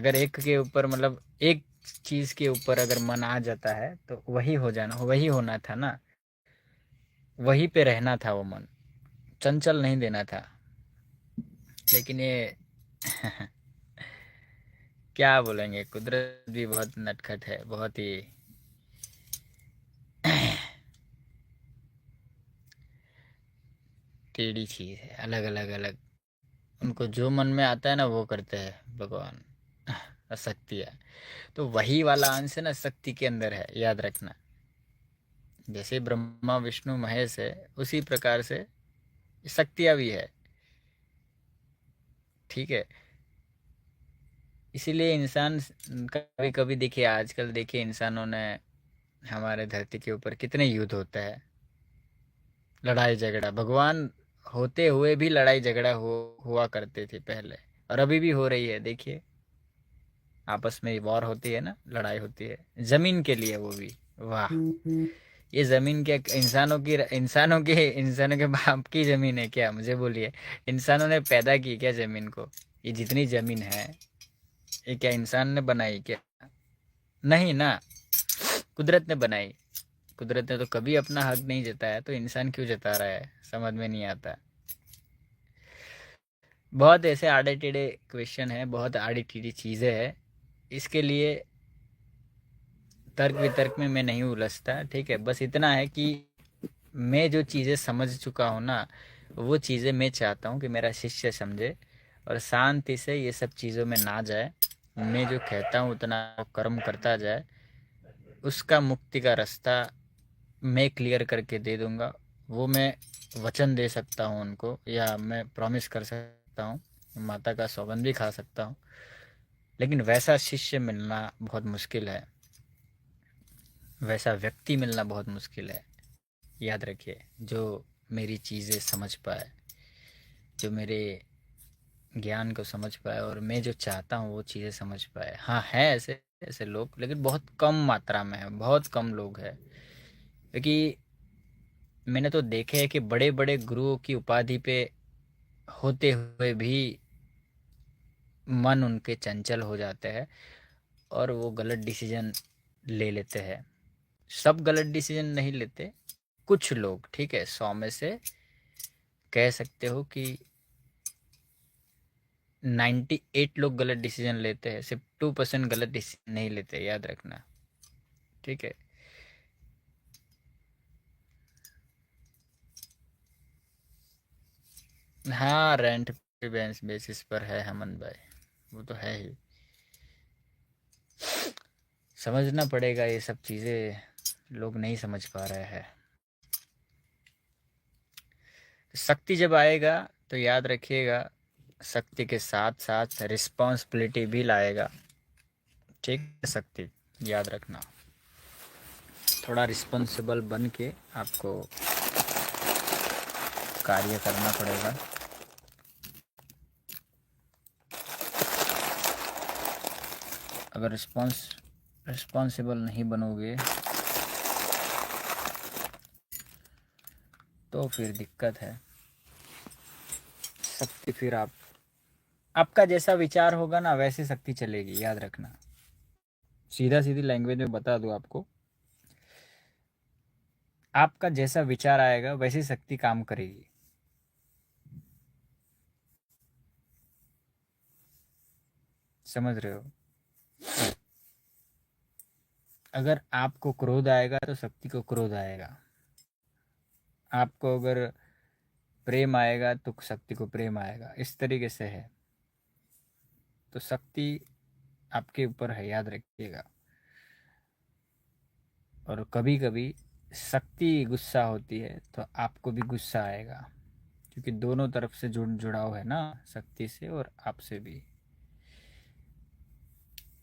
अगर एक के ऊपर मतलब एक चीज के ऊपर अगर मन आ जाता है तो वही होना था ना, वही पे रहना था वो मन, चंचल नहीं देना था। लेकिन ये क्या बोलेंगे, कुदरत भी बहुत नटखट है, बहुत ही टेढ़ी चीज है। अलग अलग अलग उनको जो मन में आता है ना वो करते हैं भगवान। शक्ति है तो वही वाला अंश है ना, शक्ति के अंदर है, याद रखना। जैसे ब्रह्मा विष्णु महेश है, उसी प्रकार से शक्तियाँ भी है। ठीक है। इसीलिए इंसान कभी कभी देखिए, आजकल देखिए इंसानों ने हमारे धरती के ऊपर कितने युद्ध होते हैं, लड़ाई झगड़ा। भगवान होते हुए भी लड़ाई झगड़ा हुआ करते थे पहले, और अभी भी हो रही है। देखिए आपस में वॉर होती है ना, लड़ाई होती है जमीन के लिए, वो भी। वाह, ये जमीन क्या इंसानों के बाप की जमीन है क्या, मुझे बोलिए। इंसानों ने पैदा की क्या जमीन को? ये जितनी जमीन है, ये क्या इंसान ने बनाई क्या? नहीं ना, कुदरत ने बनाई। कुदरत ने तो कभी अपना हक नहीं जताया, तो इंसान क्यों जता रहा है, समझ में नहीं आता। बहुत ऐसे आड़े टेढ़े क्वेश्चन है, बहुत आड़ी टेढ़ी चीज़ें हैं। इसके लिए तर्क वितर्क में मैं नहीं उलझता। ठीक है, बस इतना है कि मैं जो चीज़ें समझ चुका हूँ ना, वो चीज़ें मैं चाहता हूँ कि मेरा शिष्य समझे और शांति से ये सब चीज़ों में ना जाए। मैं जो कहता हूँ उतना कर्म करता जाए, उसका मुक्ति का रास्ता मैं क्लियर करके दे दूंगा। वो मैं वचन दे सकता हूँ उनको, या मैं प्रॉमिस कर सकता हूँ, माता का सौगंध भी खा सकता हूँ। लेकिन वैसा शिष्य मिलना बहुत मुश्किल है, वैसा व्यक्ति मिलना बहुत मुश्किल है। याद रखिए, जो मेरी चीज़ें समझ पाए, जो मेरे ज्ञान को समझ पाए, और मैं जो चाहता हूँ वो चीज़ें समझ पाए। हाँ, है ऐसे ऐसे लोग, लेकिन बहुत कम मात्रा में है, बहुत कम लोग हैं। क्योंकि मैंने तो देखे है कि बड़े बड़े गुरुओं की उपाधि पे होते हुए भी मन उनके चंचल हो जाते हैं, और वो गलत डिसीजन ले लेते हैं। सब गलत डिसीजन नहीं लेते, कुछ लोग, ठीक है, 100 में से कह सकते हो कि 98 लोग गलत डिसीजन लेते हैं, सिर्फ 2% गलत डिसीजन नहीं लेते, याद रखना। ठीक है। हाँ, रेंट पे बेसिस पर है हेमंत भाई, वो तो है ही। समझना पड़ेगा ये सब चीज़ें, लोग नहीं समझ पा रहे हैं। शक्ति जब आएगा तो याद रखिएगा, शक्ति के साथ साथ रिस्पॉन्सिबिलिटी भी लाएगा। ठीक है, शक्ति, याद रखना। थोड़ा रिस्पॉन्सिबल बन के आपको कार्य करना पड़ेगा। अगर रिस्पॉन्सिबल नहीं बनोगे तो फिर दिक्कत है। शक्ति फिर आपका जैसा विचार होगा ना, वैसी शक्ति चलेगी, याद रखना। सीधा सीधी लैंग्वेज में बता दूं आपको, आपका जैसा विचार आएगा वैसी शक्ति काम करेगी। समझ रहे हो? अगर आपको क्रोध आएगा तो शक्ति को क्रोध आएगा। आपको अगर प्रेम आएगा तो शक्ति को प्रेम आएगा। इस तरीके से है। तो शक्ति आपके ऊपर है, याद रखिएगा। और कभी कभी शक्ति गुस्सा होती है तो आपको भी गुस्सा आएगा, क्योंकि दोनों तरफ से जुड़ाव है ना, शक्ति से और आपसे भी।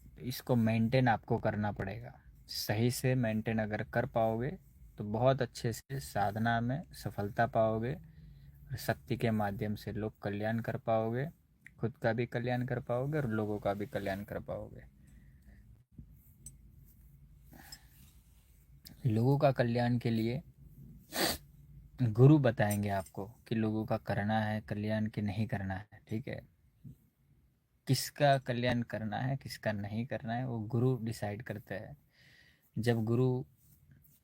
तो इसको मेंटेन आपको करना पड़ेगा। सही से मेंटेन अगर कर पाओगे तो बहुत अच्छे से साधना में सफलता पाओगे, और शक्ति के माध्यम से लोग कल्याण कर पाओगे, खुद का भी कल्याण कर पाओगे और लोगों का भी कल्याण कर पाओगे। लोगों का कल्याण के लिए गुरु बताएंगे आपको कि लोगों का करना है कल्याण कि नहीं करना है। ठीक है। किसका कल्याण करना है किसका नहीं करना है वो गुरु डिसाइड करते हैं। जब गुरु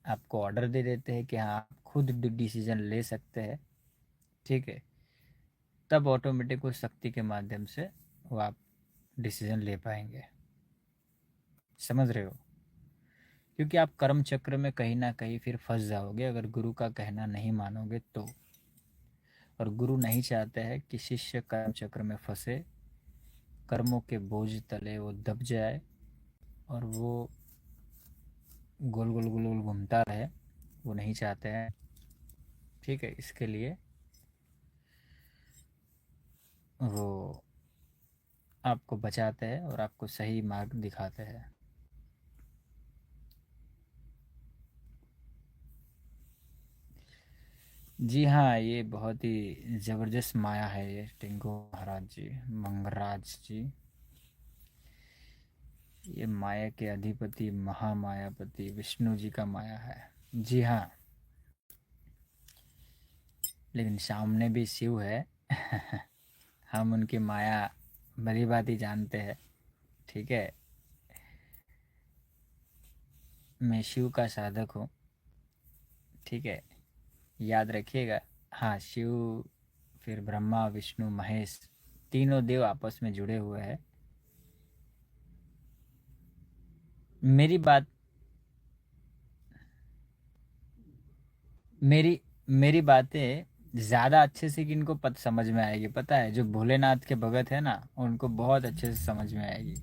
आपको ऑर्डर दे देते हैं कि हाँ आप खुद डिसीजन ले सकते हैं, ठीक है, तब ऑटोमेटिक उस शक्ति के माध्यम से वो आप डिसीजन ले पाएंगे। समझ रहे हो? क्योंकि आप कर्म चक्र में कहीं ना कहीं फिर फंस जाओगे अगर गुरु का कहना नहीं मानोगे तो। और गुरु नहीं चाहते हैं कि शिष्य कर्म चक्र में फंसे, कर्मों के बोझ तले वो दब जाए और वो गोल गोल गोल गोल घूमता रहे, वो नहीं चाहते हैं। ठीक है, इसके लिए वो आपको बचाते हैं और आपको सही मार्ग दिखाते हैं। जी हाँ, ये बहुत ही ज़बरदस्त माया है ये टिंकू महाराज जी, मंगराज जी। ये माया के अधिपति महामायापति विष्णु जी का माया है। जी हाँ, लेकिन सामने भी शिव है। हम उनकी माया भली भांति जानते हैं। ठीक है, मैं शिव का साधक हूँ। ठीक है, याद रखिएगा। हाँ, शिव, फिर ब्रह्मा विष्णु महेश, तीनों देव आपस में जुड़े हुए हैं। मेरी बात मेरी मेरी बातें ज़्यादा अच्छे से किनको समझ में आएगी पता है? जो भोलेनाथ के भगत है ना, उनको बहुत अच्छे से समझ में आएगी।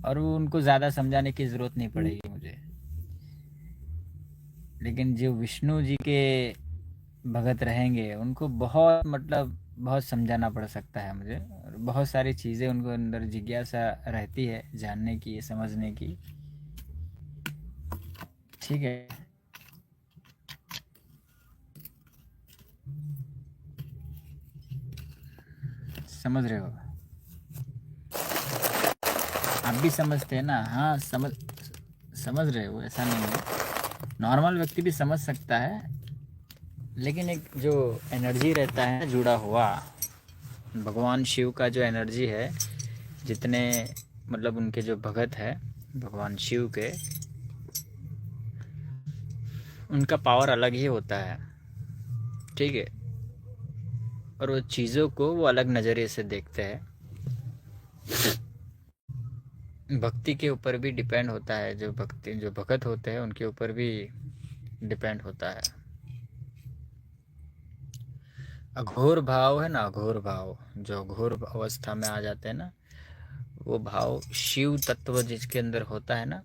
और वो उनको ज़्यादा समझाने की ज़रूरत नहीं पड़ेगी मुझे। लेकिन जो विष्णु जी के भगत रहेंगे उनको बहुत मतलब बहुत समझाना पड़ सकता है मुझे, और बहुत सारी चीज़ें उनको अंदर जिज्ञासा रहती है जानने की, समझने की। ठीक है, समझ रहे हो? आप भी समझते हैं ना? हाँ, समझ समझ रहे हो, ऐसा नहीं है। नॉर्मल व्यक्ति भी समझ सकता है, लेकिन एक जो एनर्जी रहता है जुड़ा हुआ, भगवान शिव का जो एनर्जी है, जितने मतलब उनके जो भगत है भगवान शिव के, उनका पावर अलग ही होता है। ठीक है, और वो चीज़ों को वो अलग नज़रिए से देखते हैं। भक्ति के ऊपर भी डिपेंड होता है, जो भगत होते हैं उनके ऊपर भी डिपेंड होता है। अघोर भाव है ना, अघोर भाव, जो अघोर अवस्था में आ जाते हैं ना, वो भाव शिव तत्व जिसके अंदर होता है ना,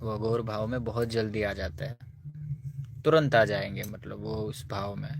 वो अघोर भाव में बहुत जल्दी आ जाता है, तुरंत आ जाएंगे मतलब वो उस भाव में।